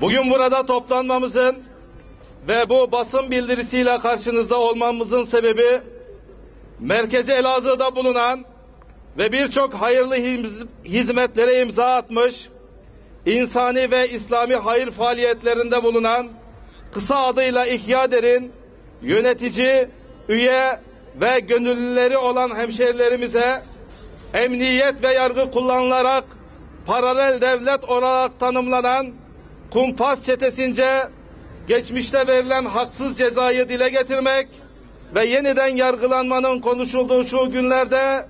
Bugün burada toplanmamızın ve bu basın bildirisiyle karşınızda olmamızın sebebi, merkezi Elazığ'da bulunan ve birçok hayırlı hizmetlere imza atmış, insani ve İslami hayır faaliyetlerinde bulunan, kısa adıyla İhyader'in yönetici, üye ve gönüllüleri olan hemşehrilerimize emniyet ve yargı kullanılarak paralel devlet olarak tanımlanan kumpas çetesince geçmişte verilen haksız cezayı dile getirmek ve yeniden yargılanmanın konuşulduğu şu günlerde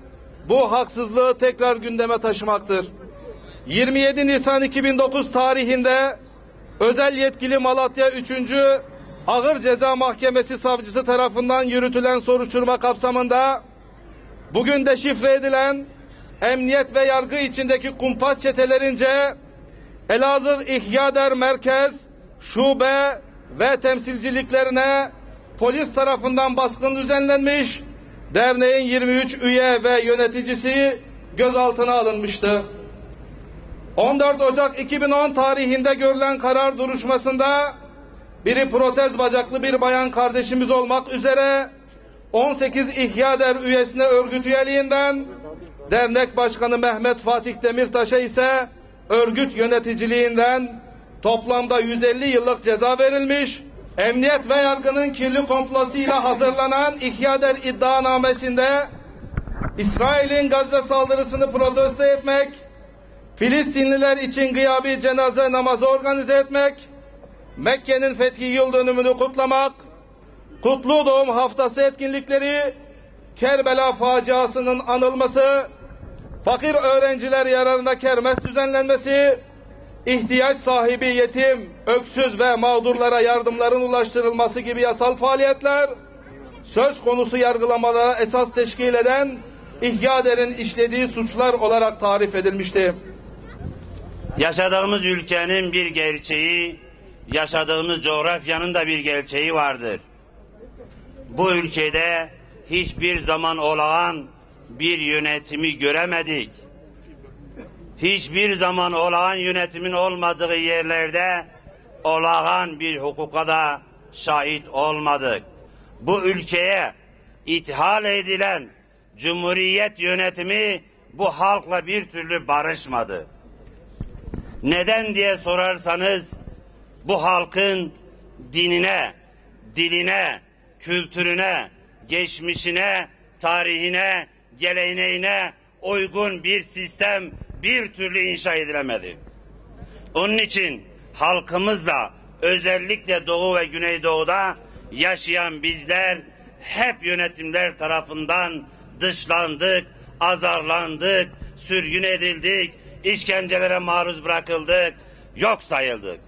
bu haksızlığı tekrar gündeme taşımaktır. 27 Nisan 2009 tarihinde özel yetkili Malatya 3. Ağır Ceza Mahkemesi savcısı tarafından yürütülen soruşturma kapsamında bugün de şifre edilen emniyet ve yargı içindeki kumpas çetelerince Elazığ İhyader Merkez, Şube ve temsilciliklerine polis tarafından baskın düzenlenmiş, derneğin 23 üye ve yöneticisi gözaltına alınmıştı. 14 Ocak 2010 tarihinde görülen karar duruşmasında biri protez bacaklı bir bayan kardeşimiz olmak üzere 18 İhyader üyesine örgüt üyeliğinden, dernek başkanı Mehmet Fatih Demirtaş'a ise örgüt yöneticiliğinden toplamda 150 yıllık ceza verilmiş. Emniyet ve yargının kirli komplosuyla hazırlanan İhyader iddianamesinde İsrail'in Gazze saldırısını protesto etmek, Filistinliler için gıyabi cenaze namazı organize etmek, Mekke'nin fethi yıl dönümünü kutlamak, Kutlu Doğum Haftası etkinlikleri, Kerbela faciasının anılması, fakir öğrenciler yararına kermes düzenlenmesi, ihtiyaç sahibi yetim, öksüz ve mağdurlara yardımların ulaştırılması gibi yasal faaliyetler, söz konusu yargılamalara esas teşkil eden İhyader'in işlediği suçlar olarak tarif edilmişti. Yaşadığımız ülkenin bir gerçeği, yaşadığımız coğrafyanın da bir gerçeği vardır. Bu ülkede hiçbir zaman olağan bir yönetimi göremedik. Hiçbir zaman olağan yönetimin olmadığı yerlerde olağan bir hukuka da şahit olmadık. Bu ülkeye ithal edilen Cumhuriyet yönetimi bu halkla bir türlü barışmadı. Neden diye sorarsanız bu halkın dinine, diline, kültürüne, geçmişine, tarihine, geleneğine uygun bir sistem bir türlü inşa edilemedi. Onun için halkımızla, özellikle Doğu ve Güneydoğu'da yaşayan bizler hep yönetimler tarafından dışlandık, azarlandık, sürgün edildik, işkencelere maruz bırakıldık, yok sayıldık.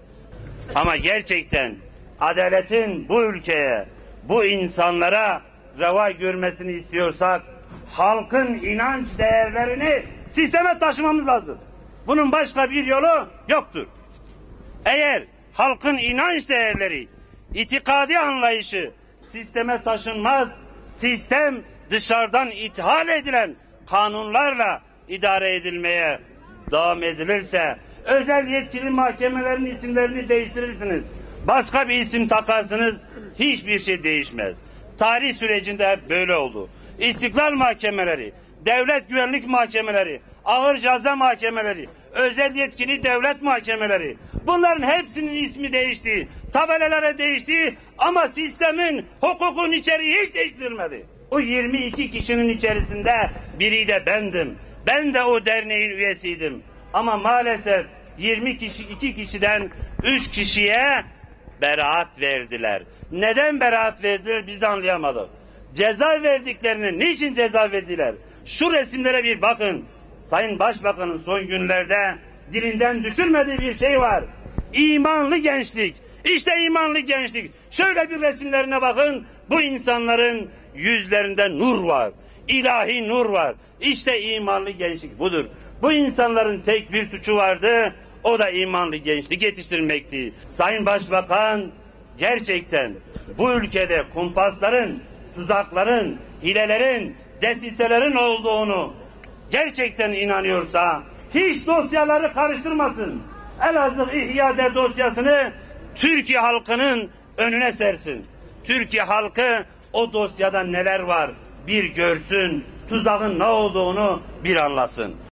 Ama gerçekten adaletin bu ülkeye, bu insanlara reva görmesini istiyorsak halkın inanç değerlerini sisteme taşımamız lazım. Bunun başka bir yolu yoktur. Eğer halkın inanç değerleri, itikadi anlayışı sisteme taşınmaz, sistem dışarıdan ithal edilen kanunlarla idare edilmeye devam edilirse, özel yetkili mahkemelerin isimlerini değiştirirsiniz, başka bir isim takarsınız, hiçbir şey değişmez. Tarih sürecinde hep böyle oldu. İstiklal mahkemeleri, devlet güvenlik mahkemeleri, ağır ceza mahkemeleri, özel yetkili devlet mahkemeleri, bunların hepsinin ismi değişti, tabelalara değişti ama sistemin, hukukun içeriği hiç değiştirilmedi. O 22 kişinin içerisinde biri de bendim. Ben de o derneğin üyesiydim. Ama maalesef 22 kişiden 3 kişiye beraat verdiler. Neden beraat verdiler biz de anlayamadık. Ceza verdiklerini, niçin ceza verdiler? Şu resimlere bir bakın. Sayın Başbakan'ın son günlerde dilinden düşürmediği bir şey var. İmanlı gençlik, İşte imanlı gençlik. Şöyle bir resimlerine bakın. Bu insanların yüzlerinde nur var. İlahi nur var. İşte imanlı gençlik budur. Bu insanların tek bir suçu vardı. O da imanlı gençlik yetiştirmekti. Sayın Başbakan gerçekten bu ülkede kumpasların, tuzakların, hilelerin, desiselerin olduğunu gerçekten inanıyorsa hiç dosyaları karıştırmasın. Elazığ İhya dosyasını Türkiye halkının önüne sersin. Türkiye halkı o dosyada neler var bir görsün, tuzağın ne olduğunu bir anlasın.